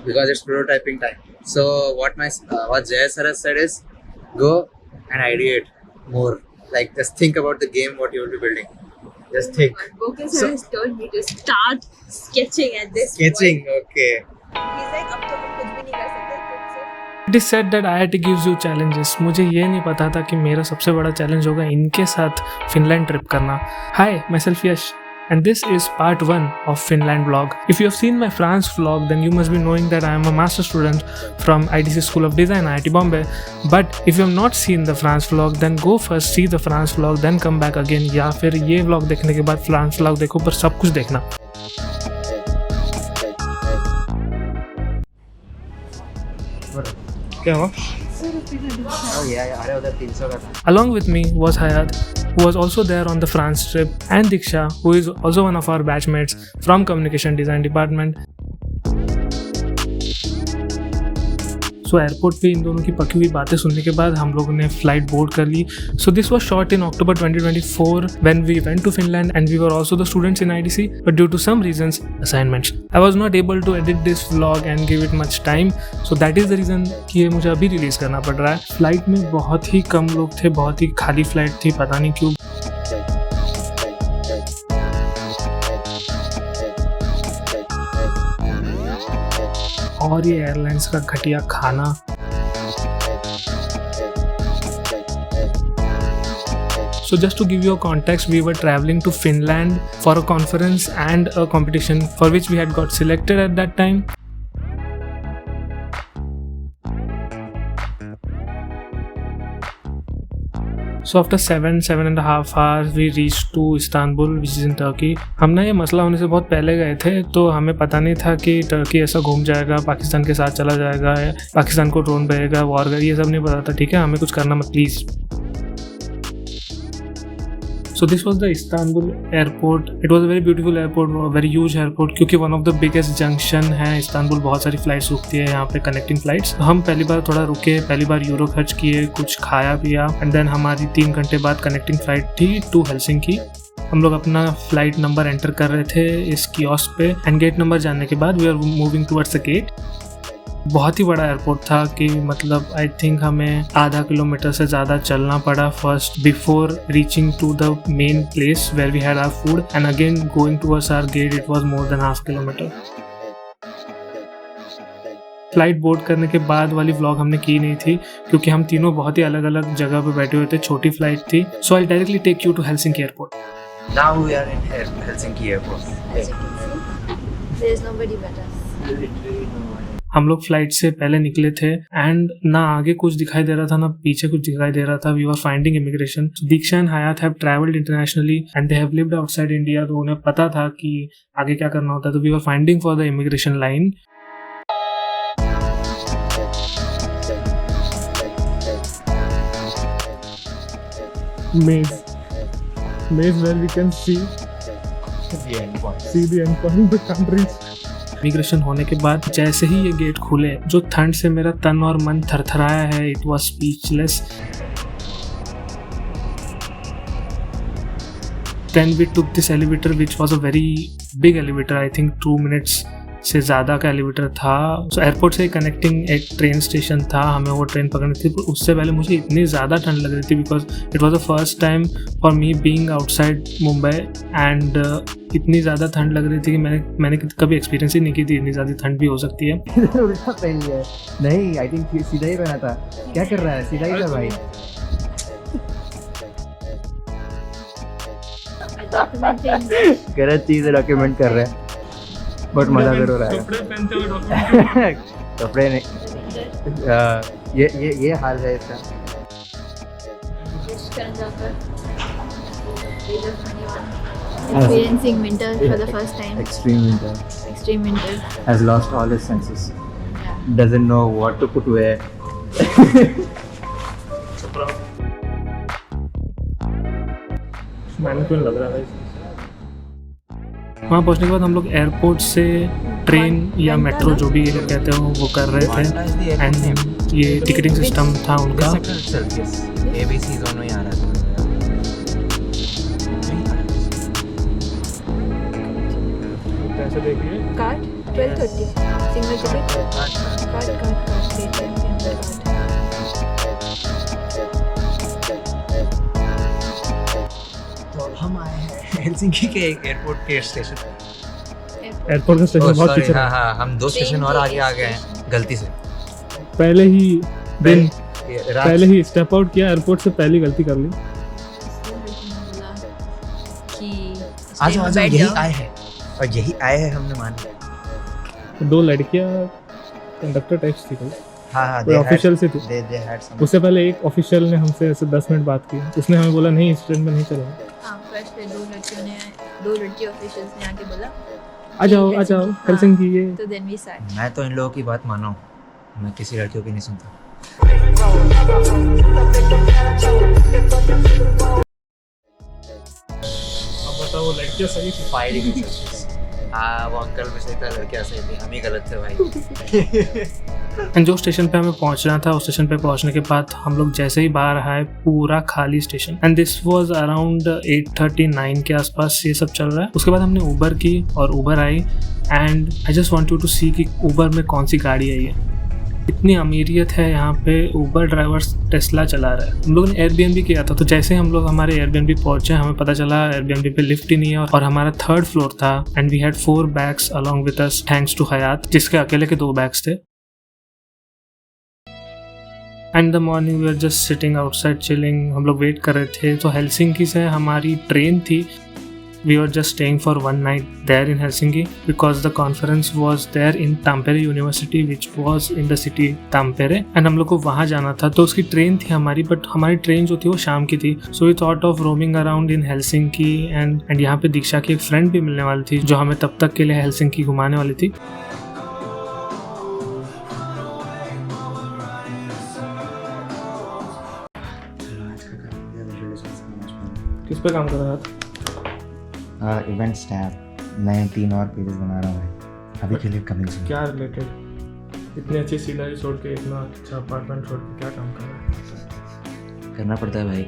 because it's prototyping time. So what Jay sir has said is go and ideate more. Like just think about the game what you will be building. Just think. Okay, sir has told me to start sketching at this Sketching, okay. point. He's like, अब तो हम कुछ भी नहीं कर सकते तुमसे. It is said that IIT gives you challenges. मुझे ये नहीं पता था कि मेरा सबसे बड़ा चैलेंज होगा इनके साथ फिनलैंड ट्रिप करना. Hi, myself Yash and this is part 1 of Finland vlog. If you have seen my France vlog, then you must be knowing that I am a master student from IDC School of Design, IIT Bombay. But if you have not seen the France vlog, then go first see the France vlog, then come back again. या फिर ये vlog देखने के बाद France vlog देखो, पर सब कुछ देखना. क्या हुआ? Oh yeah, अरे उधर 300 का था. Along with me was Hayat, who was also there on the France trip, and Diksha, who is also one of our batchmates from Communication Design Department. So airport पे इन दोनों की पकी हुई बातें सुनने के बाद हम लोगों ने फ्लाइट बोर्ड कर ली. So this was shot in October 2024 when we went to Finland and we were also the students in IDC, but due to some reasons, assignments, I was not able to edit this vlog and give it much time. So that is the reason कि ये मुझे अभी release करना पड़ रहा है. Flight में बहुत ही कम लोग थे, बहुत ही खाली फ्लाइट थी, पता नहीं क्यों. और ये एयरलाइंस का घटिया खाना. So just to give you a context, we were traveling to Finland for a conference and a competition for which we had got selected at that time. So after 7.5 hours we reached to Istanbul, which is in Turkey. हम ना ये मसला होने से बहुत पहले गए थे, तो हमें पता नहीं था कि टर्की ऐसा घूम जाएगा, पाकिस्तान के साथ चला जाएगा, पाकिस्तान को ड्रोन भेजेगा, वॉर, ये सब नहीं पता था. ठीक है, हमें कुछ करना मत please. So this was the Istanbul airport. It was a very beautiful airport, a very huge airport, क्योंकि one of the biggest junction है इस्तांबुल. बहुत सारी फ्लाइट्स रुकती है यहाँ पे, कनेक्टिंग फ्लाइट्स. हम पहली बार थोड़ा रुके, पहली बार यूरो खर्च किए, कुछ खाया पिया, एंड देन हमारी 3 घंटे बाद कनेक्टिंग फ्लाइट थी टू हेलसिंकी. हम लोग अपना फ्लाइट नंबर एंटर कर रहे थे इस कियोस्क पे, एंड गेट नंबर जानने के बाद we are moving towards the gate. बहुत ही बड़ा एयरपोर्ट था कि मतलब आई थिंक हमें आधा किलोमीटर से ज़्यादा चलना पड़ा first before reaching to the main place where we had our food, and again going towards our gate it was more than half kilometre. Flight board करने के बाद वाली व्लॉग हमने की नहीं थी क्योंकि हम तीनों बहुत ही अलग अलग जगह पे बैठे हुए थे, छोटी फ्लाइट थी. So I directly take you to Helsinki airport. Now we are in Helsinki airport. As you can see, there is nobody but us. हम लोग फ्लाइट से पहले निकले थे एंड ना आगे कुछ दिखाई दे रहा था ना पीछे कुछ दिखाई दे रहा था. We were finding immigration. Diksha and Hayat have travelled internationally and they have lived outside India, तो उन्हें पता था कि आगे क्या करना होता है. तो we were finding for the immigration line. Maze where we can see The end point. the end point but can't reach. Immigration होने के बाद जैसे ही ये गेट खुले, जो ठंड से मेरा तन और मन थरथराया है, it was speechless. Then we took this elevator which was a very big elevator, I think 2 minutes से ज़्यादा का एलिवेटर था. सो एयरपोर्ट से कनेक्टिंग एक ट्रेन स्टेशन था, हमें वो ट्रेन पकड़नी थी. पर उससे पहले मुझे इतनी ज़्यादा ठंड लग रही थी because it was the first time for me being outside Mumbai, and इतनी ज़्यादा ठंड लग रही थी कि मैंने कभी एक्सपीरियंस ही नहीं की थी इतनी ज़्यादा ठंड भी हो सकती है. उल्टा पहन लिया है. नहीं, आई थिंक सीधा ही पहना था. क्या कर रहा है? सीधा ही था भाई. गलत चीज़ डॉक्यूमेंट कर रहे हैं, बहुत मजा कर रहा है. कपड़े पहनते हुए कपड़े नहीं, ये हाल है इसका. Experiencing winter for the first time. Extreme winter. Extreme winter. Has lost all his senses. Yeah. Doesn't know what to put where. मैंने लग रहा है. वहाँ पहुँचने के बाद हम लोग एयरपोर्ट से ट्रेन या मेट्रो जो भी ये लोग कहते हो वो कर रहे थे, एंड ये टिकटिंग सिस्टम था उनका. ABC दोनों ही आ रहा था. ऐसे देखिए Card? 12:30. Signal ticket. Card. ATM के अंदर card. तो अब हम आए हैं हेलसिंकी के एयरपोर्ट के स्टेशन पे। एयरपोर्ट का स्टेशन बहुत सॉरी, पीछे हाँ है। हाँ, हम 2 स्टेशन और आगे आ गए हैं गलती से। पहले ही दिन रात पहले ही स्टेप आउट किया, एयरपोर्ट से पहली गलती कर ली। बोला कि आ जाओ बैठ यही जाओ। आए हैं, और यही आए हैं हमने मान लिया। 2 लड़कियां कंडक्टर टाइप्स थी कोई हाँ कोई ऑफिशियल से थी। they had some उससे पहले एक ऑफिशियल ने हमसे ऐसे 10 मिनट बात की, उसने हमें बोला नहीं इस ट्रेन में नहीं चलेंगे। हाँ, फर्स्ट पे 2 लड़की ऑफिशियल्स ने आके बोला आ जाओ हाँ। हेलसिंकी ये। तो देन वी सैट। मैं तो इन लोगों की बात माना हूँ, मैं किसी लड़कियों की नहीं सुनता। अब बताओ वो लड़कियां सही थी। फायरिंग हाँ, वो अंकल भी सही था, लड़कियाँ सही थी, हम ही गलत थे भाई। एंड जो स्टेशन पे हमें पहुंचना था, उस स्टेशन पे पहुंचने के बाद हम लोग जैसे ही बाहर आए पूरा खाली station. And this was around 8:39 के आसपास ये सब चल रहा है। उसके बाद हमने उबर की और Uber I and I just want you to see कि उबर में कौन सी गाड़ी आई है। इतनी अमीरियत है यहाँ पे, उबर ड्राइवर्स टेस्ला चला रहा है। हम लोगों ने एयरबीएनबी किया था, तो जैसे हम लोग हमारे एयरबीएनबी पहुंचे हमें पता चला एयरबीएनबी पे लिफ्ट ही नहीं है और हमारा 3rd फ्लोर था। And we had 4 bags along with us thanks to Hyatt, जिसके अकेले के 2 बैग्स थे। And the morning we are just sitting outside chilling, हम लोग वेट कर रहे थे। तो हेलसिंकी से हमारी ट्रेन थी। We were just staying for one night there in Helsinki because the conference was there in Tampere University, which was in the city Tampere, and हम लोग को वहाँ जाना था। तो उसकी ट्रेन थी हमारी, बट हमारी ट्रेन जो थी वो शाम की थी। So we thought of roaming around in Helsinki and यहाँ पे दीक्षा की एक फ्रेंड भी मिलने वाली थी जो हमें तब तक के लिए हेलसिंकी घुमाने वाली थी। किस पे काम कर रहा था? इवेंट स्टैप, नए 3 और पेजेस बना रहा हूँ अभी के लिए, कमिंग सून। क्या रिलेटेड? इतनी अच्छी सीनरी छोड़ के, इतना अच्छा अपार्टमेंट छोड़ के क्या काम कर रहा है? करना पड़ता है भाई,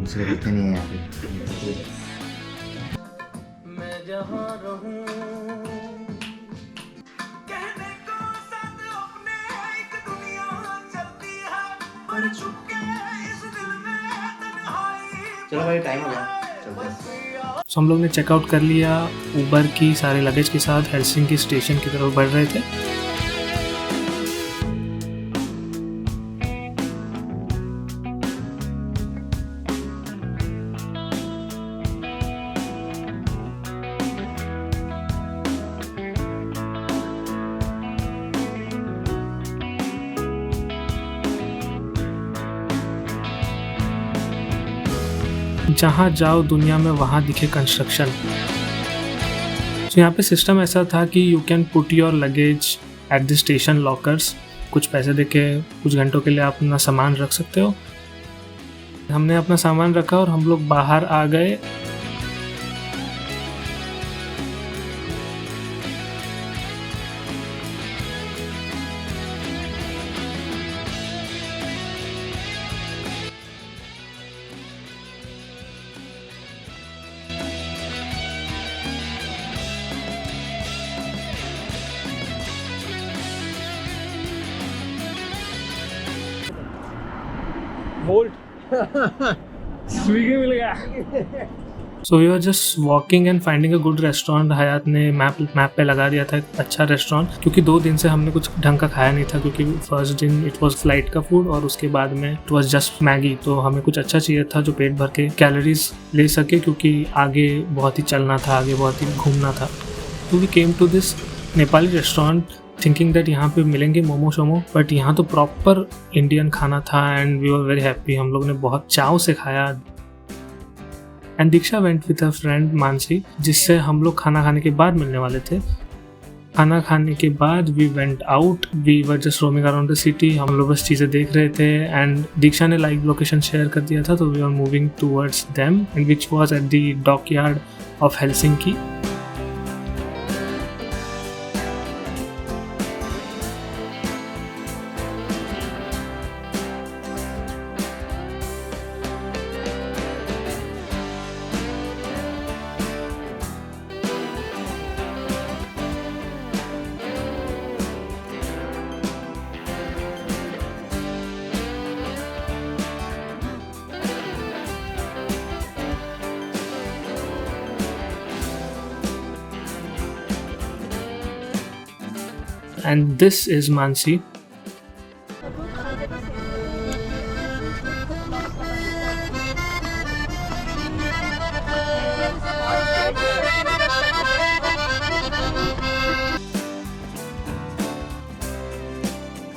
दूसरे कुत्ते नहीं है यहाँ पे। मैं जहाँ रहूं कहने को साथ अपने एक दुनिया चलती है, पर छुप के इस दिल में तन्हाई। चलो भाई, टाइम हो गया, चलते हैं। सो हम लोग ने चेकआउट कर लिया उबर की सारे लगेज के साथ, हेलसिंकी स्टेशन की तरफ बढ़ रहे थे। जहाँ जाओ दुनिया में वहाँ दिखे कंस्ट्रक्शन। तो यहाँ पे सिस्टम ऐसा था कि you can put your luggage at the station lockers, कुछ पैसे देके कुछ घंटों के लिए आप अपना सामान रख सकते हो। हमने अपना सामान रखा और हम लोग बाहर आ गए। स्विगी मिल गया। So we are just walking and finding a good restaurant. Hyatt ने मैप पे लगा दिया था एक अच्छा रेस्टोरेंट, क्योंकि 2 दिन से हमने कुछ ढंग का खाया नहीं था, क्योंकि फर्स्ट दिन इट वाज फ्लाइट का फूड और उसके बाद में इट वाज जस्ट मैगी। तो हमें कुछ अच्छा चाहिए था जो पेट भर के कैलोरीज ले सके, क्योंकि आगे बहुत ही चलना था, आगे बहुत ही घूमना था। तो we came to this Nepali restaurant thinking that यहाँ पे मिलेंगे मोमो शोमो, बट यहाँ तो प्रॉपर इंडियन खाना था and we were very happy. हम लोग ने बहुत चाव से खाया। And Diksha went with a friend Mansi, जिससे हम लोग खाना खाने के बाद मिलने वाले थे। खाना खाने के बाद we went out, we were just roaming around the city. हम लोग बस चीज़ें देख रहे थे एंड दीक्षा ने लाइव लोकेशन शेयर कर दिया था, तो we are moving towards them and which was at the dockyard of Helsinki. and this is Mansi.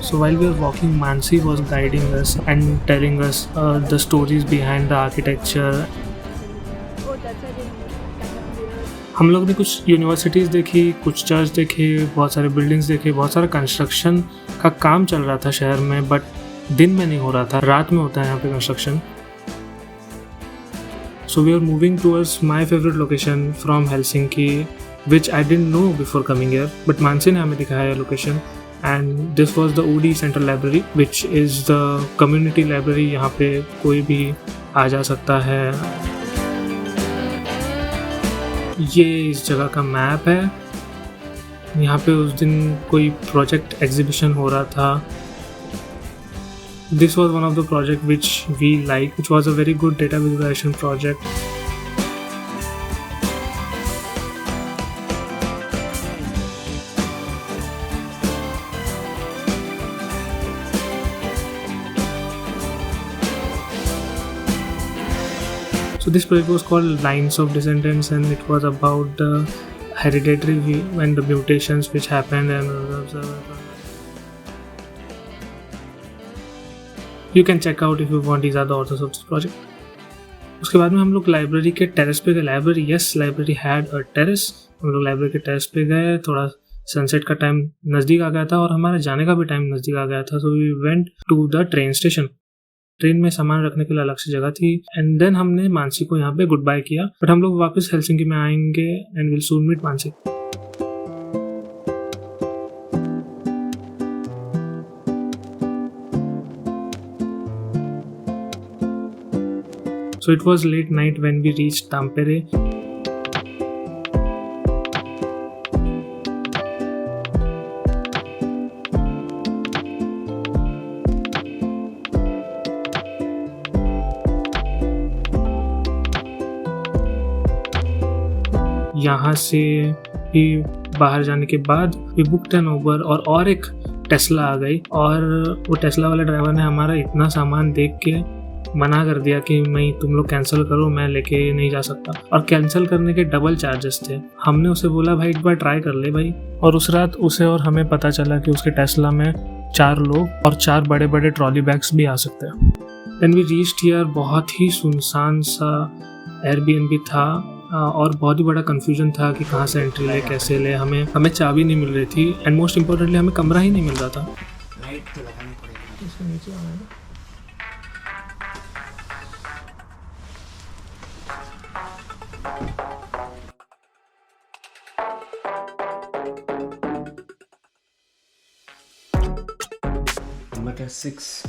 So while we were walking, Mansi was guiding us and telling us the stories behind the architecture. Oh, that's why they mirrors. हम लोग ने कुछ universities देखी, कुछ church देखे, बहुत सारे buildings देखे, बहुत सारा कंस्ट्रक्शन का काम चल रहा था शहर में, बट दिन में नहीं हो रहा था, रात में होता है यहाँ पे construction. So we are moving towards my favorite location from Helsinki, which I didn't know before coming here, but Mansi ने हमें दिखाया है location. And this was the OD Central Library, which is the community library. यहाँ पे कोई भी आ जा सकता है. ये इस जगह का मैप है. यहाँ पे उस दिन कोई प्रोजेक्ट एग्जीबिशन हो रहा था. This was one of the project which we liked, which was a very good data visualization project. So this project was called Lines of Descendants, and it was about the hereditary and the mutations which happened. And you can check out if you want. These are the authors of this project. उसके बाद में हम लोग library के terrace पे गए. Library had a terrace. हम लोग लाइब्रेरी के टेरेस पे गए. थोड़ा सनसेट का टाइम नज़दीक आ गया था और हमारे जाने का भी टाइम नज़दीक आ गया था. So we went to the train station. Train में सामान रखने के लिए अलग से जगह थी. एंड देन हमने मानसी को यहाँ पे गुड बाय किया. बट हम लोग वापस हेलसिंकी में आएंगे and will soon meet Mansi. So it was late night when we reached Tampere. यहाँ से भी बाहर जाने के बाद वी बुकड एन उबर और एक टेस्ला आ गई. और वो टेस्ला वाले ड्राइवर ने हमारा इतना सामान देख के मना कर दिया कि नहीं, तुम लोग कैंसिल करो, मैं लेके नहीं जा सकता. और कैंसिल करने के डबल चार्जेस थे. हमने उसे बोला भाई एक बार ट्राई कर ले भाई. और उस रात उसे और हमें पता चला कि उसके टेस्ला में 4 लोग और 4 बड़े बड़े ट्रॉली बैग्स भी आ सकते हैं. Then we reached here. बहुत ही सुनसान सा एयरबीएनबी था और बहुत ही बड़ा कंफ्यूजन था कि कहाँ से एंट्री ले, कैसे ले. हमें चाबी नहीं मिल रही थी एंड मोस्ट इम्पोर्टेंटली हमें कमरा ही नहीं मिल रहा था. इसके नीचे आना है. Number 6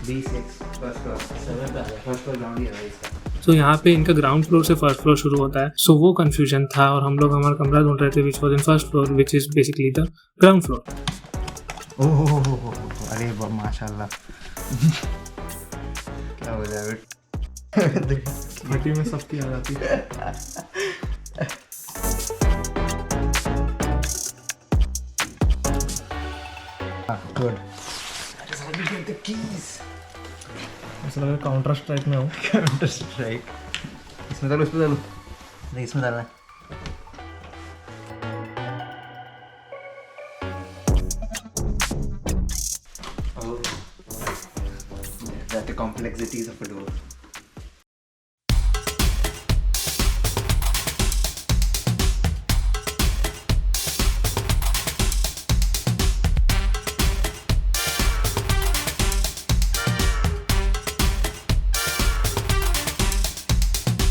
B6 फर्स्ट फ्लोर 7 पे आ गया. फर्स्ट फ्लोर ग्राउंड ही है इसका. तो यहाँ पे इनका ग्राउंड फ्लोर से फर्स्ट फ्लोर शुरू होता है. सो वो कंफ्यूजन था और हम लोग हमारा कमरा ढूंढ रहे थे which was in first floor, which is basically the ground floor. Oh अरे माशाल्लाह. क्या हो जाए भट्टी में सबकी आ जाती है. गुड. ऐसा लग रहा है काउंटर स्ट्राइक में हो. Counter strike. इसमें डालो नहीं, इसमें डालना है. That's the complexities of a door.